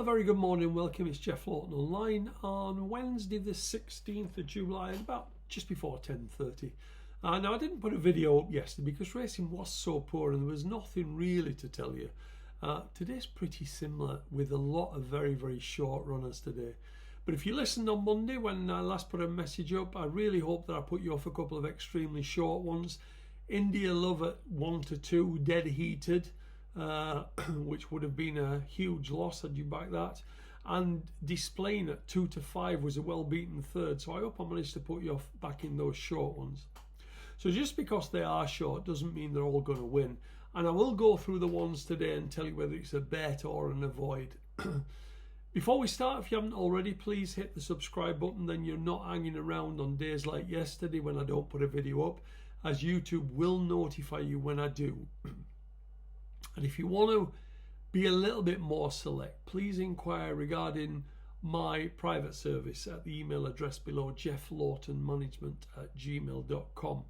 A very good morning, welcome. It's Jeff Laughton online on Wednesday the 16th of July, about just before 10:30. Now I didn't put a video up yesterday because racing was so poor and there was nothing really to tell you. Today's pretty similar with a lot of very short runners today. But if you listened on Monday when I last put a message up, I really hope that I put you off a couple of extremely short ones. India Love at 1 to 2, dead heated. Which would have been a huge loss had you backed that, and Displaying at 2 to 5 was a well beaten third, so I hope I managed to put you off back in those short ones. So just because they are short doesn't mean they're all going to win, and I will go through the ones today and tell you whether it's a bet or an avoid. Before we start, if you haven't already, please hit the subscribe button, then you're not hanging around on days like yesterday when I don't put a video up, as YouTube will notify you when I do. And if you want to be a little bit more select, please inquire regarding my private service at the email address below, jefflaughtonmanagement@gmail.com.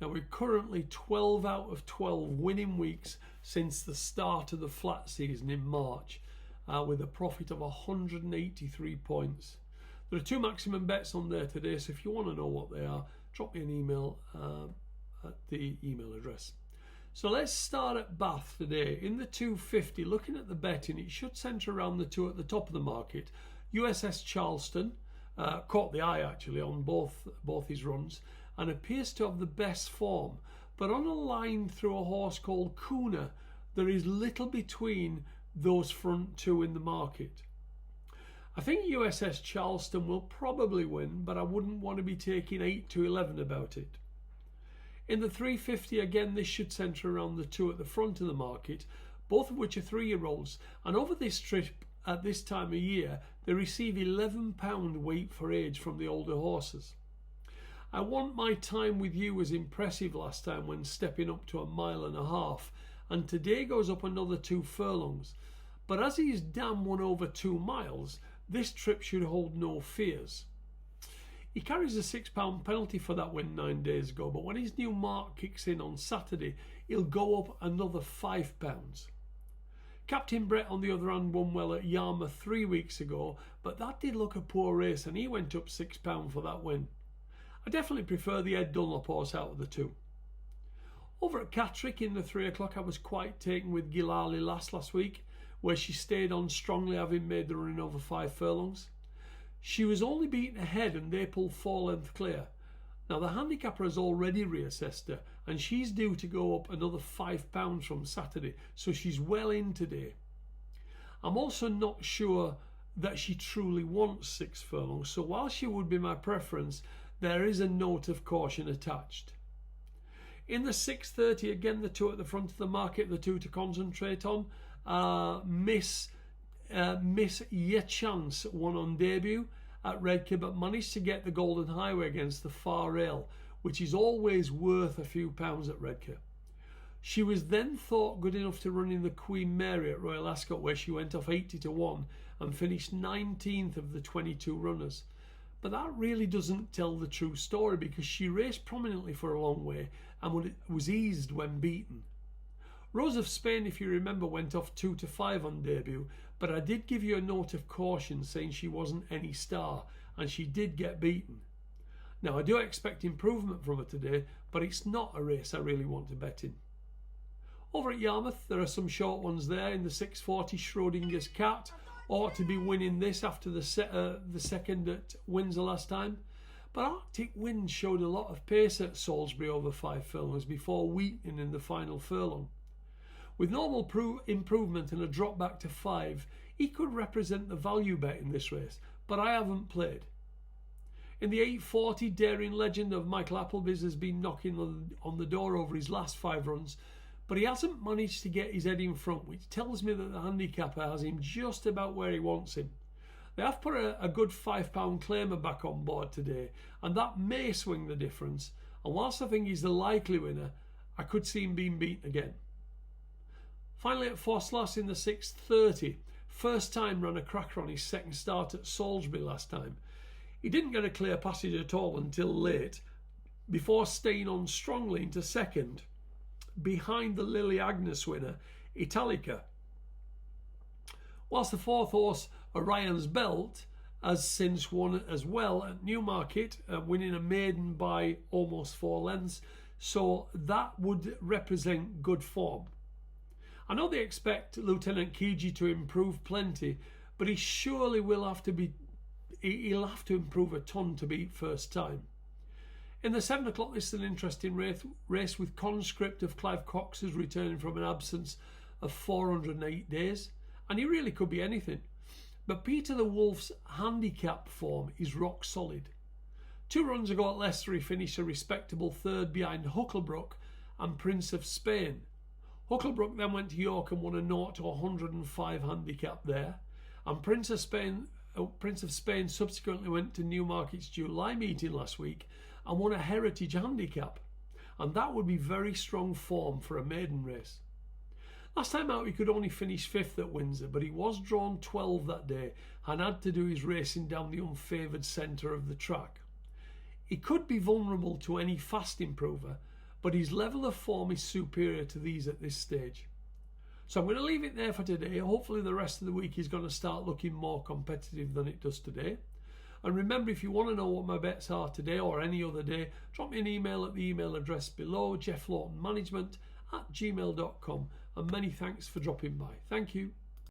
Now we're currently 12 out of 12 winning weeks since the start of the flat season in March, with a profit of 183 points. There are two maximum bets on there today, so if you want to know what they are, drop me an email at the email address. So let's start at Bath today. In the 250, looking at the betting, it should centre around the two at the top of the market. USS Charleston caught the eye actually on both his runs and appears to have the best form. But on a line through a horse called Kuna, there is little between those front two in the market. I think USS Charleston will probably win, but I wouldn't want to be taking 8 to 11 about it. In the 350, again, this should centre around the two at the front of the market, both of which are 3-year-olds. And over this trip, at this time of year, they receive £11 weight for age from the older horses. I Want My Time With You was impressive last time when stepping up to 1.5 miles, and today goes up another 2 furlongs. But as he's damn won over 2 miles, this trip should hold no fears. He carries a £6 penalty for that win 9 days ago, but when his new mark kicks in on Saturday, he'll go up another £5. Captain Brett, on the other hand, won well at Yarmouth 3 weeks ago, but that did look a poor race and he went up £6 for that win. I definitely prefer the Ed Dunlop horse out of the two. Over at Catterick in the 3 o'clock, I was quite taken with Gilali last week, where she stayed on strongly, having made the run over 5 furlongs. She was only beaten ahead and they pulled 4 lengths clear. Now the handicapper has already reassessed her and she's due to go up another £5 from Saturday, so she's well in today. I'm also not sure that she truly wants 6 furlongs, so while she would be my preference, there is a note of caution attached. In the 630, again the two at the front of the market, the two to concentrate on, Miss Your Chance won on debut at Redcar, but managed to get the Golden Highway against the Far Rail, which is always worth a few pounds at Redcar. She was then thought good enough to run in the Queen Mary at Royal Ascot, where she went off 80 to 1 and finished 19th of the 22 runners. But that really doesn't tell the true story, because she raced prominently for a long way and was eased when beaten. Rose of Spain, if you remember, went off 2 to 5 on debut, but I did give you a note of caution saying she wasn't any star, and she did get beaten. Now I do expect improvement from her today, but it's not a race I really want to bet in. Over at Yarmouth, there are some short ones there. In the 640, Schrodinger's Cat ought to be winning this after the second at Windsor last time. But Arctic Wind showed a lot of pace at Salisbury over 5 furlongs before weakening in the final furlong. With normal improvement and a drop back to 5, he could represent the value bet in this race, but I haven't played. In the 840, Daring Legend of Michael Appleby's has been knocking on the door over his last 5 runs, but he hasn't managed to get his head in front, which tells me that the handicapper has him just about where he wants him. They have put a good £5 claimer back on board today, and that may swing the difference, and whilst I think he's the likely winner, I could see him being beaten again. Finally at Foslas in the 630, first time ran a cracker on his second start at Salisbury last time. He didn't get a clear passage at all until late, before staying on strongly into second, behind the Lily Agnes winner, Italica. Whilst the fourth horse, Orion's Belt, has since won as well at Newmarket, winning a maiden by almost 4 lengths, so that would represent good form. I know they expect Lieutenant Kiji to improve plenty, but he surely will have to he'll have to improve a ton to beat first time. In the 7 o'clock, this is an interesting race with Conscript of Clive Cox's returning from an absence of 408 days, and he really could be anything. But Peter the Wolf's handicap form is rock solid. 2 runs ago at Leicester, he finished a respectable third behind Hucklebrook and Prince of Spain. Hucklebrook then went to York and won a 0 to 105 handicap there, and Prince of Spain subsequently went to Newmarket's July meeting last week and won a heritage handicap, and that would be very strong form for a maiden race. Last time out he could only finish 5th at Windsor, but he was drawn 12 that day and had to do his racing down the unfavoured centre of the track. He could be vulnerable to any fast improver, but his level of form is superior to these at this stage. So I'm going to leave it there for today. Hopefully the rest of the week is going to start looking more competitive than it does today. And remember, if you want to know what my bets are today or any other day, drop me an email at the email address below, jefflawtonmanagement@gmail.com. And many thanks for dropping by. Thank you.